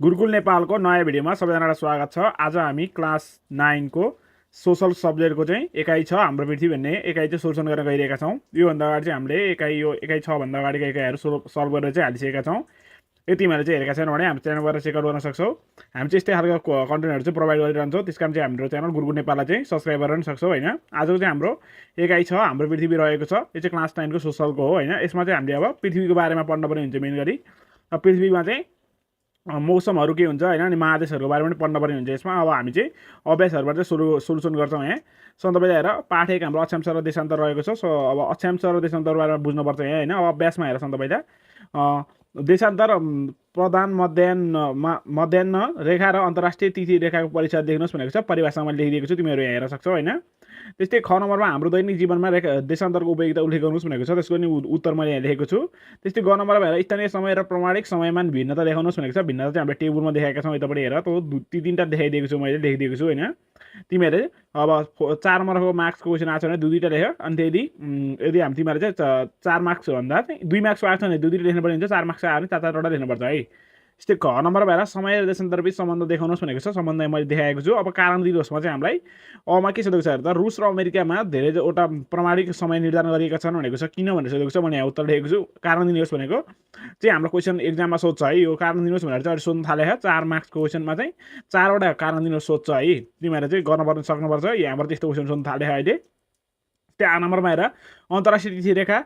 गुरुकुल नेपालको नयाँ भिडियोमा सबैजनालाई स्वागत छ। आज हामी क्लास 9 को सोशल सब्जेक्टको चाहिँ एकाइ छ हाम्रो पृथ्वी भन्ने एकाइ चाहिँ सोल्युसन गर्न गइरहेका छौँ। योभन्दा अगाडि चाहिँ हामीले एकाइ 6 भन्दा अगाडिका एकाइहरू सल्भ गरेर चाहिँ हालिसकेका छौँ। यदि तिमीहरूले चाहिँ हेरेका छैनौ भने हाम्रो च्यानलबाट चेकआउट गर्न सक्छौ। हामी चाहिँ यस्तै खालको कन्टेन्टहरू चाहिँ प्रोभाइड गरिरहन्छौँ। त्यस कारण चाहिँ हाम्रो च्यानल गुरुकुल नेपाललाई चाहिँ सब्सक्राइब गर्न सक्छौ हैन। आजको चाहिँ हाम्रो एकाइ छ हाम्रो पृथ्वी रहेको छ। यो चाहिँ क्लास 9 को सोशलको हो हैन। यसमा चाहिँ हामीले अब पृथ्वीको बारेमा पढ्न पर्ने हुन्छ मेन गरी। पृथ्वीमा चाहिँ मौसमहरू के हुन्छ हैन अनि महादेशहरूको बारेमा पनि पढ्न पर्ने हुन्छ यसमा। अब हामी चाहिँ अभ्यासहरूबाट चाहिँ सोल्युसन गर्छौँ यहाँ। सो तपाईँले हेर पाठ 1 हाम्रो अक्षांश र देशान्तर रहेको छ। सो अब अक्षांश र देशान्तरको बारेमा बुझ्नुपर्छ यहाँ हैन। अब अभ्यासमा हेर तपाईँले देशान्तर प्रधान मध्याह्न रेखा र अन्तर्राष्ट्रिय तिथि रेखाको परिचय देख्नुहोस् भनेको छ। परिभाषामा लेखिदिएको छु, तिमीहरू यहाँ हेर्न सक्छौ हैन। त्यस्तै ख नम्बरमा हाम्रो दैनिक जीवनमा देशान्तरको उपयोगिता उल्लेख गर्नुहोस् भनेको छ। त्यसको नि उत्तर मैले यहाँ लेखेको छु। त्यस्तै ग नम्बरमा हेर स्थानीय समय र प्रमाणिक समयमान भिन्नता देखाउनुहोस् भनेको छ। भिन्नता चाहिँ हामीले टेबलमा देखाएका छौँ। यतापट्टि हेर त्यो 3टा देखाइदिएको छु, मैले लेखिदिएको छु हैन। तिमीहरूले अब 4 नम्बरको मार्क्सको क्वेसन आएको छ भने 2-2टा लेख। अनि यदि हामी तिमीहरूले चाहिँ 4 मार्क्स भन्दा चाहिँ 2 मार्क्सको आएको छ भने 2-2टा लेख्नुपर्ने हुन्छ। 4 मार्क्स आयो भने 4-4वटा लेख्नुपर्छ है। यस्तै घ नम्बरमा हेर समय र देशान्तरबीच सम्बन्ध देखाउनुहोस् भनेको छ। सम्बन्ध मैले देखाएको छु। अब कारण दिनुहोस्मा चाहिँ हामीलाई अमा के सोधेको छ हेर त, रुस र अमेरिकामा धेरैवटा प्रमाणिक समय निर्धारण गरिएका छन् भनेको छ। किन भनेर सोधेको छ, मैले यहाँ उत्तर लेखेको छु। कारण दिनुहोस् भनेको चाहिँ हाम्रो क्वेसन एक्जाममा सोध्छ है। यो कारण दिनुहोस् भनेर चाहिँ सोध्न थाले 4 मार्क्सको क्वेसनमा चाहिँ 4वटा कारण दिनुहोस् सोध्छ है। तिमीहरूले चाहिँ गर्न सक्नुपर्छ। यहाँबाट त्यस्तो क्वेसन सोध्न थाले अहिले। त्यहाँ नम्बरमा हेर अन्तर्राष्ट्रिय तिथि रेखा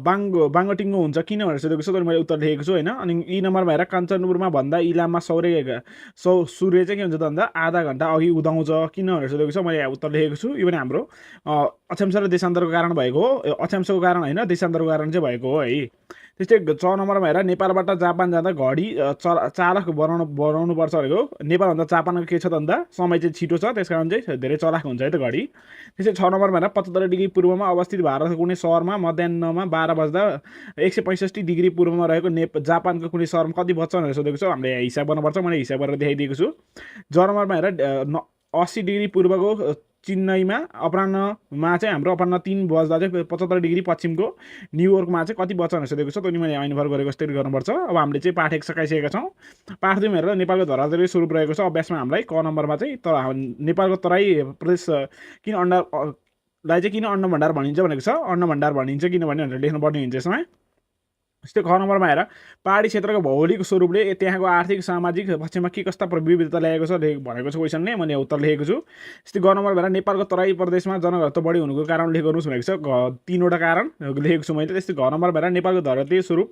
बाङ्गोटिङ्गो हुन्छ किन भनेर सोधेको छ। मैले उत्तर लेखेको छु हैन। अनि ई नम्बरमा हेर कञ्चनपुरमा भन्दा इलाममा सूर्य चाहिँ के हुन्छ त भन्दा आधा घन्टा अघि उदाउँछ किन भनेर सोधेको छ। मैले यहाँ उत्तर लेखेको छु। यो पनि हाम्रो अक्षांश र देशान्तरको कारण भएको हो। अक्षांशको कारण हैन, देशान्तरको कारण चाहिँ भएको हो है। त्यस्तै 6 नम्बरमा हेर नेपालबाट जापान जाँदा घडी चालक बनाउनु पर्छ भनेको। नेपालभन्दा जापानको के छ त भन्दा समय चाहिँ छिटो छ, त्यसकारण चाहिँ धेरै चलाक हुन्छ है त घडी। त्यस्तै 6 नम्बरमा हेर 75 डिग्री पूर्वमा अवस्थित भारतको कुनै सहरमा मध्याह्नमा 12 बज्दा 165 डिग्री पूर्वमा रहेको जापानको कुनै सहरमा कति बज्छ भनेर सोधेको छ। हामीले यहाँ हिसाब गर्नुपर्छ। मैले हिसाब गरेर देखाइदिएको छु। 6 नम्बरमा हेर 80 डिग्री पूर्वको चेन्नईमा अपराह्नमा चाहिँ हाम्रो अपराह्न 3 बज्दा चाहिँ 75 डिग्री पश्चिमको न्युयोर्कमा चाहिँ कति बज्छ भनेर सोधेको छ। त्यो नि मैले आइनभर गरेको जस्तै गर्नुपर्छ। अब हामीले चाहिँ पाठ 1 सकाइसकेका छौँ। पाठ 2 हेरेर नेपालको धरातलीय स्वरूप रहेको छ। अभ्यासमा हामीलाई क नम्बरमा चाहिँ नेपालको तराई प्रदेश किन अन्डलाई चाहिँ किन अन्न भण्डार भनिन्छ भनेको छ। अन्न भण्डार भनिन्छ किनभने भनेर लेख्नुपर्ने हुन्छ यसमा। यस्तै ख नम्बरमा हेर पहाडी क्षेत्रको भौगोलिक स्वरूपले त्यहाँको आर्थिक सामाजिक पक्षमा के कस्ता विविधता ल्याएको छ भनेको छ क्वेसनले। मैले उत्तर लेखेको छु। यस्तै ग नम्बरमा हेर नेपालको तराई प्रदेशमा जनघनत्व बढी हुनुको कारण उल्लेख गर्नुहोस् भनेको छ। 3वटा कारण लेखेको छु मैले। त्यस्तै घ नम्बरमा हेर नेपालको धरातलीय स्वरूप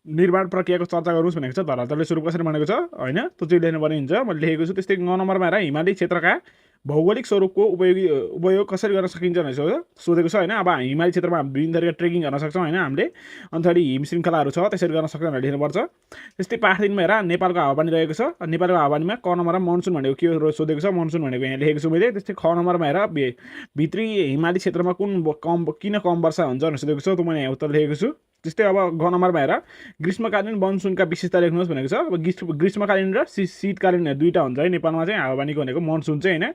निर्माण प्रक्रियाको चर्चा गर्नुहोस् भनेको छ। धरातलीय स्वरूप कसरी बनेको छ हैन, त्यो चाहिँ लेख्नुपर्ने हुन्छ। मैले लेखेको छु। त्यस्तै ग नम्बरमा हेर हिमाली क्षेत्रका भौगोलिक स्वरूपको उपयोग कसरी गर्न सकिन्छ भनेर सोधेको छ हैन। अब हिमाली क्षेत्रमा हामी विभिन्न थरीका ट्रेकिङ गर्न सक्छौँ हैन हामीले। अन्तखेरि हिम श्रृङ्खलाहरू छ, त्यसरी गर्न सक्छौँ भनेर लेख्नुपर्छ। त्यस्तै पाठ 3मा हेर नेपालको हावापानी रहेको छ। नेपालको हावापानीमा क नम्बरमा मनसुन भनेको के सोधेको छ। मनसुन भनेको यहाँ लेखेको छु मैले। त्यस्तै ख नम्बरमा हेर भित्री हिमाली क्षेत्रमा किन कम वर्षा हुन्छ भनेर सोधेको छ। त्यो मैले यहाँ उत्तर लेखेको छु। त्यस्तै अब ग नम्बरमा हेर ग्रीष्मकालीन मनसुनका विशेषता लेख्नुहोस् भनेको छ। अब ग्रीष्मकालीन र शीतकालीन 2टा हुन्छ है नेपालमा चाहिँ। हावापानीको भनेको मनसुन चाहिँ हैन,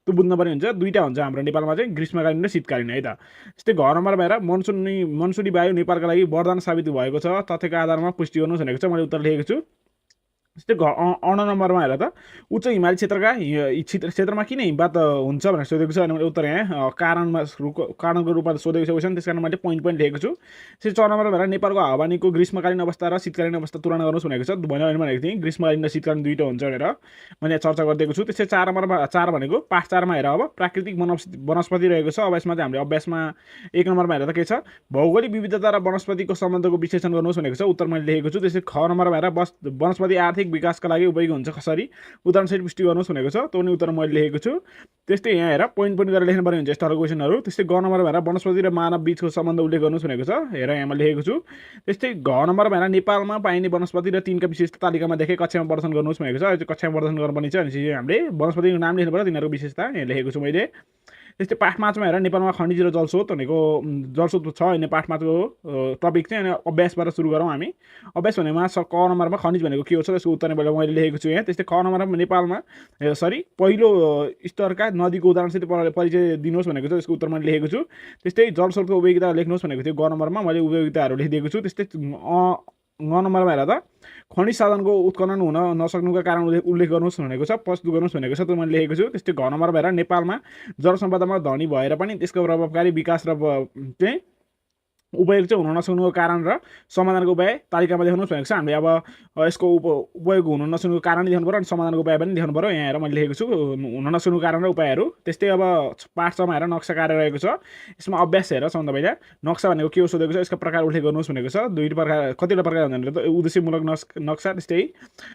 त्यो बुझ्नुपर्ने हुन्छ। 2टा हुन्छ हाम्रो नेपालमा चाहिँ, ग्रीष्मकालीन र शीतकालीन है त। त्यस्तै घ नम्बरमा हेर मनसुनी वायु नेपालका लागि वरदान साबित भएको छ, तथ्यका आधारमा पुष्टि गर्नुहोस् भनेको छ। मैले उत्तर लेखेको छु। त्यस्तै अण नम्बरमा हेर त उच्च हिमाली क्षेत्रमा किन हिमपात हुन्छ भनेर सोधेको छ। अनि मैले उत्तर यहाँ कारणको रूपमा सोधेको छ क्वेसन, त्यस कारण मैले पोइन्ट लेखेको छु। त्यस्तै 6 नम्बरमा हेर नेपालको हावापानीको ग्रीष्मकालीन अवस्था र शीतकालीन अवस्था तुलना गर्नुहोस् भनेको छ। भनेको थिएँ ग्रीष्मकालीन र शीतकालीन 2टा हुन्छ भनेर मैले चर्चा गरिदिएको छु। त्यस्तै 4 नम्बरमा 4 भनेको पाठ 4मा हेर अब प्राकृतिक वनस्पति रहेको छ। अब यसमा चाहिँ हामीले अभ्यासमा 1 नम्बरमा हेर त के छ, भौगोलिक विविधता र वनस्पतिको सम्बन्धको विश्लेषण गर्नुहोस् भनेको छ। उत्तर मैले लेखेको छु। त्यस्तै ख नम्बरमा हेर वनस्पति आर्थिक विकासका लागि उपयोगी हुन्छ कसरी उदाहरणसहित पुष्टि गर्नुहोस् भनेको छ। त्यो नि उत्तर मैले लेखेको छु। त्यस्तै यहाँ हेर पोइन्ट गरेर लेख्नुपर्ने हुन्छ यस्तो क्वेसनहरू। त्यस्तै ग नम्बरमा हेर वनस्पति र मानव बीचको सम्बन्ध उल्लेख गर्नुहोस् भनेको छ। हेर यहाँ मैले लेखेको छु। त्यस्तै घ नम्बरमा हेर नेपालमा पाइने वनस्पति र तिनका विशेषता तालिकामा देखे कक्षामा प्रदर्शन गर्नुहोस् भनेको छ। यो कक्षामा प्रदर्शन गर्नुपर्ने छ। अनि हामीले वनस्पतिको नाम लेख्नुपर्छ, तिनीहरूको विशेषता यहाँ लेखेको छु मैले। त्यस्तै पाठ 5मा हेर नेपालमा खनिज र जलस्रोत भनेको जलस्रोत छ हैन। पाठ 5को टपिक चाहिँ। अनि अभ्यासबाट सुरु गरौँ हामी। अभ्यास भनेमा क नम्बरमा खनिज भनेको के हो त्यसको उत्तर मैले लेखेको छु यहाँ। त्यस्तै ख नम्बरमा नेपालमा पहिलो स्तरका नदीको उदाहरणसहित परिचय दिनुहोस् भनेको छ। त्यसको उत्तर मैले लेखेको छु। त्यस्तै जलस्रोतको उपयोगिता लेख्नुहोस् भनेको थियो। ग नम्बरमा मैले उपयोगिताहरू लेखिदिएको छु। त्यस्तै 9 नम्बरमा हेर त खनिज साधनको उत्खनन हुन नसक्नुका कारण उल्लेख गर्नुहोस् भनेको छ, प्रस्तुत गर्नुहोस् भनेको छ, त्यो मैले लेखेको छु। त्यस्तै घ नम्बरमा हेर नेपालमा जलसम्पदामा धनी भएर पनि त्यसको प्रभावकारी विकास र चाहिँ उपयोग चाहिँ हुन नसक्नुको कारण र समाधानको उपाय तालिकामा देखाउनुहोस् भनेको छ। हामीले अब यसको उपयोग हुन नसक्नुको कारण देखाउनु पऱ्यो अनि समाधानको उपाय पनि देखाउनु पऱ्यो। यहाँ हेर मैले लेखेको छु हुन नसक्नुको कारण र उपायहरू। त्यस्तै अब पाठ 6मा हेर नक्सा कार्य रहेको छ। यसमा अभ्यास हेर सन् तपाईँले नक्सा भनेको के हो सोधेको छ, यसका प्रकार उल्लेख गर्नुहोस् भनेको छ। दुईवटा प्रकार कतिवटा प्रकार हुन्छन् त, उद्देश्यमूलक नक्सा, त्यस्तै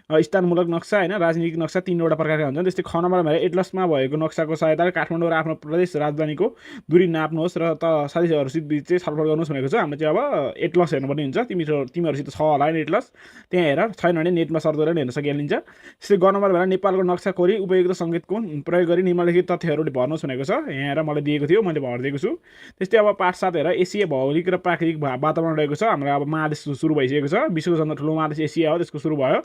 स्थानमूलक नक्सा होइन, राजनीतिक नक्सा, 3वटा प्रकारका हुन्छन्। त्यस्तै ख नम्बरमा हेर एटलसमा भएको नक्साको सहायताले काठमाडौँ र आफ्नो प्रदेश राजधानीको दूरी नाप्नुहोस् र साथीहरूसित बिच चाहिँ छलफल गर्नुहोस् भनेको छ। हामीले चाहिँ अब एटलस हेर्नुपर्ने हुन्छ, तिमीहरूसित छ होला नि एटलस, त्यहाँ हेर, छैन भने नेटमा सर्च गरेर हेर्न सकिहालिन्छ। त्यस्तै ग नम्बर भनेर नेपालको नक्सा कोरी उपयुक्त सङ्केतको प्रयोग गरी निम्नलिखित तथ्यहरूले भर्नुहोस् भनेको छ। यहाँ हेर मलाई दिएको थियो, मैले भरिदिएको छु। त्यस्तै अब पाठ 7 हेर एसिया भौगोलिक र प्राकृतिक वातावरण रहेको छ। हाम्रो अब महादेश सुरु भइसकेको छ, विश्वको सबभन्दा ठुलो महादेश एसिया हो, त्यसको सुरु भयो।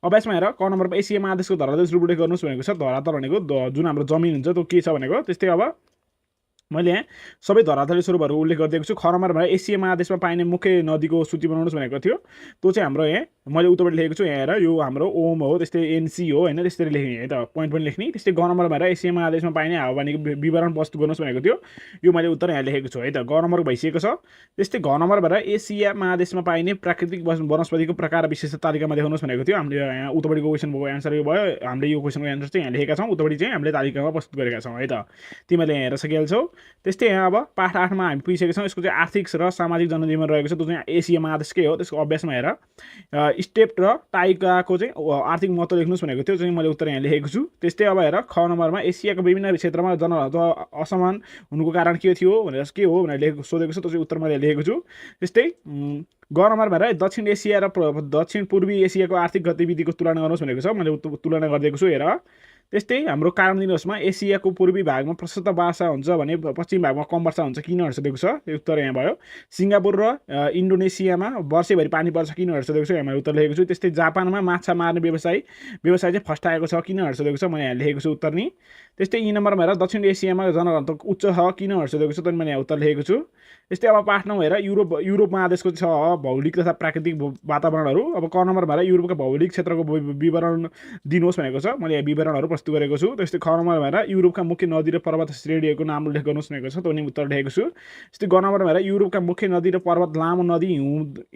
अभ्यासमा हेर क नम्बरमा एसिया महादेशको धरातल स्वरूप उल्लेख गर्नुहोस् भनेको छ। धरातल भनेको जुन हाम्रो जमिन हुन्छ त्यो के छ भनेको। त्यस्तै अब मैले यहाँ सबै धरातलीय स्वरूपहरू उल्लेख गरिदिएको छु। ख नम्बरमा एसिया महादेशमा पाइने मुख्य नदीको सूची बनाउनुहोस् भनेको थियो, त्यो चाहिँ हाम्रो यहाँ मैले उतापट्टि लेखेको छु। यहाँ हेर यो हाम्रो ओम हो, त्यस्तै एनसी हो होइन, त्यसरी लेख्ने है त, पोइन्ट पनि लेख्ने। त्यस्तै ग नम्बरमा हेर एसिया महादेशमा पाइने हावापानीको विवरण प्रस्तुत गर्नुहोस् भनेको थियो, यो मैले उत्तर यहाँ लेखेको छु है त, ग नम्बर भइसकेको छ। त्यस्तै घ नम्बरमा हेर एसिया महादेशमा पाइने प्राकृतिक वनस्पतिको प्रकार विशेष तालिकामा देखाउनुहोस् भनेको थियो। हामीले यहाँ उतापट्टिको क्वेसनको एन्सर यो भयो, हामीले यो क्वेसनको एन्सर चाहिँ यहाँ लेखेका छौँ, उतापट्टि चाहिँ हामीले तालिकामा प्रस्तुत गरेका छौँ है त, तिमीले यहाँ हेर्न सकिहाल्छौ। त्यस्तै यहाँ अब पाठ 8मा हामी पुगिसकेका छौँ। यसको चाहिँ आर्थिक र सामाजिक जनजीवन रहेको छ, त्यो चाहिँ एसिया महादेशकै हो। त्यसको अभ्यासमा हेर स्टेप र टाइकाको चाहिँ आर्थिक महत्त्व लेख्नुहोस् भनेको थियो, चाहिँ मैले उत्तर यहाँ लेखेको छु। त्यस्तै अब हेर ख नम्बरमा एसियाको विभिन्न क्षेत्रमा असमान हुनुको कारण के थियो भनेर के हो भनेर सोधेको छ, त्यो चाहिँ उत्तर मैले लेखेको छु। त्यस्तै ग नम्बरमा हेर दक्षिण एसिया र दक्षिण पूर्वी एसियाको आर्थिक गतिविधिको तुलना गर्नुहोस् भनेको छ, मैले तुलना गरिदिएको छु हेर। त्यस्तै हाम्रो कारण दिनुहोस्मा एसियाको पूर्वी भागमा प्रशस्त वर्षा हुन्छ भने पश्चिम भागमा कम वर्षा हुन्छ किन भनेर सोधेको छ, त्यो उत्तर यहाँ भयो। सिङ्गापुर र इन्डोनेसियामा वर्षैभरि पानी पर्छ किन भनेर सोधेको छु, यहाँ मैले उत्तर लेखेको छु। त्यस्तै जापानमा माछा मार्ने व्यवसाय चाहिँ फस्टाएको छ किन भनेर सोधेको छ, मैले यहाँ लेखेको छु उत्तर नि। त्यस्तै यी नम्बरमा हेर दक्षिण एसियामा जनघनत्व उच्च छ किन भनेर सोधेको छु, त मैले यहाँ उत्तर लेखेको छु। त्यस्तै अब पाठ 9 हेर युरोप महादेशको छ भौगोलिक तथा प्राकृतिक वातावरणहरू। अब क नम्बरमा हेर युरोपका भौगोलिक क्षेत्रको विवरण दिनुहोस् भनेको छ, मैले यहाँ विवरणहरू प्रस्तुत गरेको छु। त्यस्तै ख नम्बरमा हेर युरोपका मुख्य नदी र पर्वत श्रेणीहरूको नाम उल्लेख गर्नुहोस् भनेको छ, त्यो पनि उत्तर लेखेको छु। त्यस्तै ग नम्बरमा हेर युरोपका मुख्य नदी र पर्वत, लामो नदी,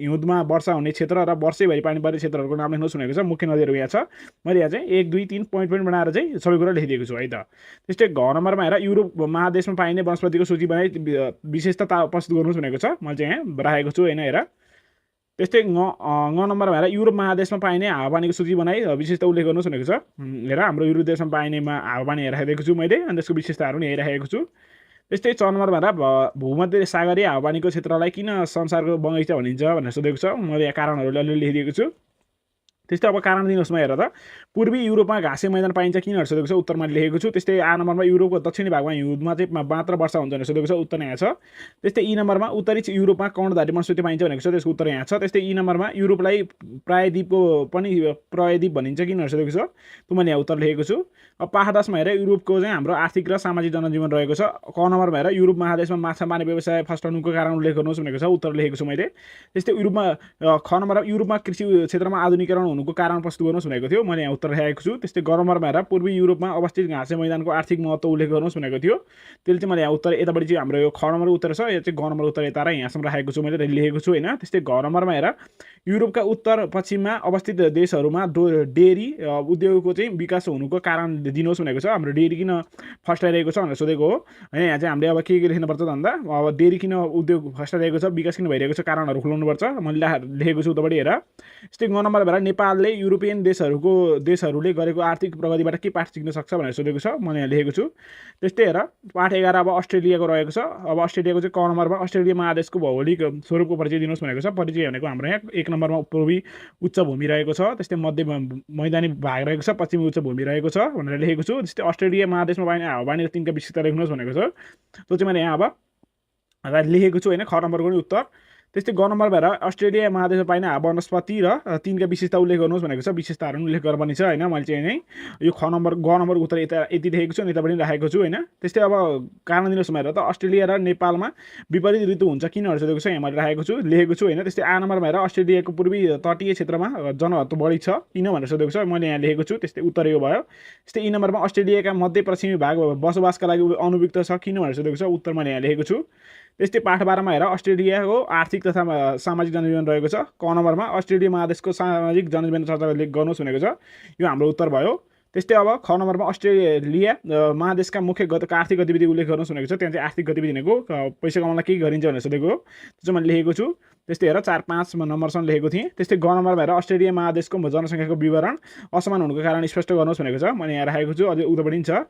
हिउँदमा वर्षा हुने क्षेत्र र वर्षैभरि पानी पर्ने क्षेत्रहरूको नाम लेख्नुहोस् भनेको छ। मुख्य नदीहरू यहाँ छ, मैले यहाँ चाहिँ 1 2 3 पोइन्ट बनाएर चाहिँ सबै कुरा लेखिदिएको छु है त। त्यस्तै घ नम्बरमा हेर युरोप महादेशमा पाइने वनस्पतिको सूची बनाई विशेषता प्रस्तुत गर्नुहोस् भनेको छ, मैले चाहिँ यहाँ राखेको छु होइन हेर। त्यस्तै ग नम्बरमा हेर युरोप महादेशमा पाइने हावापानीको सूची बनाई विशेषता उल्लेख गर्नुहोस् भनेको छ। हेर हाम्रो युरोप देशमा पाइने हावापानी हेरिराखेको छु मैले, अनि त्यसको विशेषताहरू पनि हेरिराखेको छु। त्यस्तै 6 नम्बरमा हेर भूमध्य सागरीय हावापानीको क्षेत्रलाई किन संसारको बगैँचा भनिन्छ भनेर सोधेको छ, मैले यहाँ कारणहरू अलिअलि लेखिदिएको छु। त्यस्तै अब कारण दिनुहोस् हेर त पूर्वी युरोपमा घाँसे मैदान पाइन्छ किन भनेर सोधेको छ, उत्तर मैले लेखेको छु। त्यस्तै आ नम्बरमा युरोपको दक्षिणी भागमा हिउँदमा चाहिँ मात्र वर्षा हुन्छ भनेर सोधेको छ, उत्तर यहाँ छ। त्यस्तै ई नम्बरमा उत्तरी युरोपमा कर्णधारी वनस्पति पाइन्छ भनेको छ, त्यसको उत्तर यहाँ छ। त्यस्तै ई नम्बरमा युरोपलाई प्रायद्वीपको पनि प्रायद्वीप भनिन्छ किन भनेर सोधेको छ, त्यो मैले यहाँ उत्तर लेखेको छु। अब पाठ 10मा हेर युरोपको चाहिँ हाम्रो आर्थिक र सामाजिक जनजीवन रहेको छ। क नम्बरमा हेर युरोप महादेशमा माछा मार्ने व्यवसाय फस्टाउनुको कारण उल्लेख गर्नुहोस् भनेको छ, उत्तर लेखेको छु मैले। त्यस्तै ख नम्बरमा युरोपमा कृषि क्षेत्रमा आधुनिकीकरण हुनुको कारण प्रस्तुत गर्नुहोस् भनेको थियो, मैले यहाँ उत्तर लेखेको छु। त्यस्तै ग नम्बरमा हेर पूर्वी युरोपमा अवस्थित घाँसे मैदानको आर्थिक महत्त्व उल्लेख गर्नुहोस् भनेको थियो, त्यसले चाहिँ मैले यहाँ उत्तर यतापट्टि चाहिँ हाम्रो यो ख नम्बर उत्तर छ, यो चाहिँ ग नम्बर उत्तर यता र यहाँसम्म राखेको छु मैले लेखेको छु होइन। त्यस्तै घ नम्बरमा हेर युरोपका उत्तर पश्चिममा अवस्थित देशहरूमा डेरी उद्योगको चाहिँ विकास हुनुको कारण दिनुहोस् भनेको छ। हाम्रो डेरी किन फस्टाइरहेको छ भनेर सोधेको हो होइन। यहाँ चाहिँ हामीले अब के लेख्नुपर्छ त भन्दा अब डेरी किन उद्योग फस्टाइरहेको छ, विकास किन भइरहेको छ, कारणहरू खुलाउनुपर्छ, मैले लेखेको छु उतापट्टि हेर। त्यस्तै ग नम्बर हेर नेपालले युरोपियन देशहरूले गरेको आर्थिक प्रगतिबाट के पाठ सिक्न सक्छ भनेर सोधेको छ, मैले यहाँ लेखेको छु। त्यस्तै हेर पाठ 11 अब अस्ट्रेलियाको रहेको छ। अब अस्ट्रेलियाको चाहिँ क नम्बरमा अस्ट्रेलिया महादेशको भौगोलिक स्वरूपको परिचय दिनुहोस् भनेको छ। परिचय भनेको हाम्रो यहाँ 1 नम्बरमा पूर्वी उच्च भूमि रहेको छ, त्यस्तै मध्य मैदानी भाग रहेको छ, पश्चिमी उच्च भूमि रहेको छ भनेर लेखेको छु। त्यस्तै अस्ट्रेलिया महादेशमा पाइने हावापानी र तिनका विशेषता लेख्नुहोस् भनेको छ, त्यो चाहिँ मैले यहाँ अब लेखेको छु होइन, ख नम्बरको नि उत्तर। त्यस्तै ग नम्बरमा हेर अस्ट्रेलिया महादेशमा पाइने वनस्पति र तिनका विशेषता उल्लेख गर्नुहोस् भनेको छ। विशेषताहरू उल्लेख गर्नुपर्ने छ होइन। मैले चाहिँ यो ख नम्बर ग नम्बर उत्तर यति लेखेको छु अनि यता पनि राखेको छु होइन। त्यस्तै अब कारण दिनुहोस् भनेर त अस्ट्रेलिया र नेपालमा विपरीत ऋतु हुन्छ किन भनेर सोधेको छ, यहाँ मैले राखेको छु लेखेको छु होइन। त्यस्तै आ नम्बरमा हेर अस्ट्रेलियाको पूर्वी तटीय क्षेत्रमा जनघनत्व बढी छ किन भनेर सोधेको छ, मैले यहाँ लेखेको छु। त्यस्तै उत्तर यो भयो। त्यस्तै ई नम्बरमा अस्ट्रेलियाका मध्यपश्चिमी भाग बसोबासका लागि अनुपयुक्त छ किन भनेर सोधेको छ, उत्तर मैले यहाँ लेखेको छु। त्यस्तै पाठ 12मा हेर अस्ट्रेलियाको आर्थिक तथा सामाजिक जनजीवन रहेको छ। क नम्बरमा अस्ट्रेलिया महादेशको सामाजिक जनजीवन चर्चा गर्नुहोस् भनेको छ, यो हाम्रो उत्तर भयो। त्यस्तै अब ख नम्बरमा अस्ट्रेलिया महादेशका मुख्य आर्थिक गतिविधि उल्लेख गर्नुहोस् भनेको छ। त्यहाँ चाहिँ आर्थिक गतिविधि भनेको पैसा कमाउनलाई के गरिन्छ भनेर सोधेको हो, त्यो चाहिँ मैले लेखेको छु। त्यस्तै हेर 4, 5 नम्बरसम्म लेखेको थिएँ। त्यस्तै ग नम्बरमा हेर अस्ट्रेलिया महादेशको जनसङ्ख्याको विवरण असमान हुनुको कारण स्पष्ट गर्नुहोस् भनेको छ, मैले यहाँ राखेको छु, अझै उता पनि छ।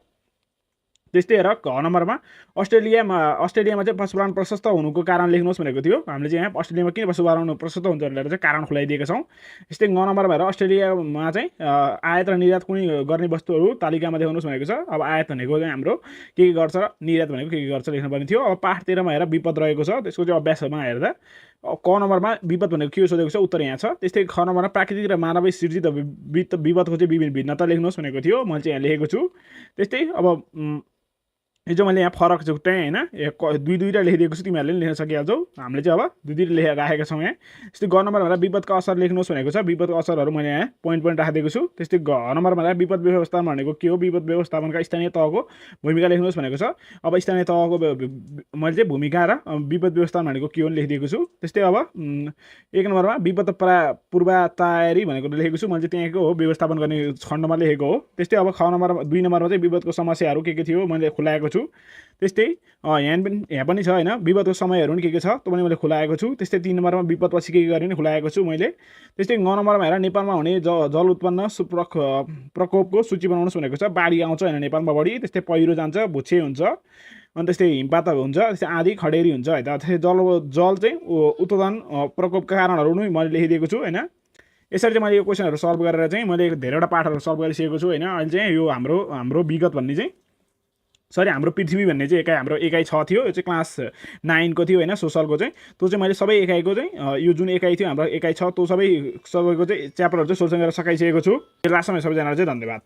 त्यस्तै हेर घ नम्बरमा अस्ट्रेलियामा चाहिँ पशुपालन प्रशस्त हुनुको कारण लेख्नुहोस् भनेको थियो। हामीले चाहिँ यहाँ अस्ट्रेलियामा किन पशुपालन प्रशस्त हुन्छ भनेर चाहिँ कारण खुलाइदिएका छौँ। त्यस्तै ग नम्बरमा हेर अस्ट्रेलियामा चाहिँ आयात र निर्यात कुनै गर्ने वस्तुहरू तालिकामा देखाउनुहोस् भनेको छ। अब आयात भनेको चाहिँ हाम्रो के गर्छ र निर्यात भनेको के गर्छ लेख्नुपर्ने थियो। अब पाठ 13मा हेर विपद रहेको छ, त्यसको चाहिँ अभ्यासमा हेर्दा क नम्बरमा विपद भनेको के सोधेको छ, उत्तर यहाँ छ। त्यस्तै ख नम्बरमा प्राकृतिक र मानवीय सृजित विपदको चाहिँ भिन्नता लेख्नुहोस् भनेको थियो, मैले चाहिँ यहाँ लेखेको छु। त्यस्तै अब हिजो मैले यहाँ फरक छुट्याएँ होइन, दुईवटा लेखिदिएको छु, तिमीहरूले पनि लेख्न सकिहाल्छौ। हामीले चाहिँ अब दुईवटा लेखेर राखेका छौँ यहाँ। त्यस्तै ग नम्बरमा विपदको असर लेख्नुहोस् भनेको छ, विपदको असरहरू मैले यहाँ पोइन्ट राखिदिएको छु। त्यस्तै घ नम्बरमा विपद व्यवस्थापन भनेको के हो, विपद व्यवस्थापनका स्थानीय तहको भूमिका लेख्नुहोस् भनेको छ। अब स्थानीय तहको मैले चाहिँ भूमिका र विपद व्यवस्थापन भनेको के हो लेखिदिएको छु। त्यस्तै अब 1 नम्बरमा विपद पूर्व तयारी भनेको लेखेको छु, मैले चाहिँ त्यहाँको हो व्यवस्थापन गर्ने खण्डमा लेखेको हो। त्यस्तै अब ख नम्बरमा 2 नम्बरमा चाहिँ विपदको समस्याहरू के थियो मैले खुलाएको छु। त्यस्तै यहाँ पनि छ होइन, विपदको समयहरू पनि के छ त्यो पनि मैले खुलाएको छु। त्यस्तै 3 नम्बरमा विपदपछि के गर्ने नि खुलाएको छु मैले। त्यस्तै 9 नम्बरमा हेर नेपालमा हुने जल उत्पन्न प्रकोपको सूची बनाउनुहोस् भनेको छ। बाढी आउँछ होइन नेपालमा बढी, त्यस्तै पहिरो जान्छ, भुच्छे हुन्छ, अनि त्यस्तै हिमपात हुन्छ, त्यस्तै आँधी खडेरी हुन्छ है त। त्यस्तै जल चाहिँ उत्पादन प्रकोपका कारणहरू पनि मैले लेखिदिएको छु होइन। यसरी चाहिँ मैले यो क्वेसनहरू सल्भ गरेर चाहिँ मैले धेरैवटा पाठहरू सल्भ गरिसकेको छु होइन। अहिले चाहिँ यो हाम्रो विगत भन्ने चाहिँ हाम्रो पृथ्वी भन्ने चाहिँ हाम्रो एकाइ 6 थियो, यो चाहिँ क्लास 9 को थियो होइन, सोसलको चाहिँ। त्यो चाहिँ मैले सबै एकाइको चाहिँ यो जुन एकाइ थियो हाम्रो एकाइ 6 त्यो सबैको चाहिँ च्याप्टरहरू चाहिँ सोल्युसन गरेर सकाइसकेको छु। लास्टमा सबैजनालाई चाहिँ धन्यवाद।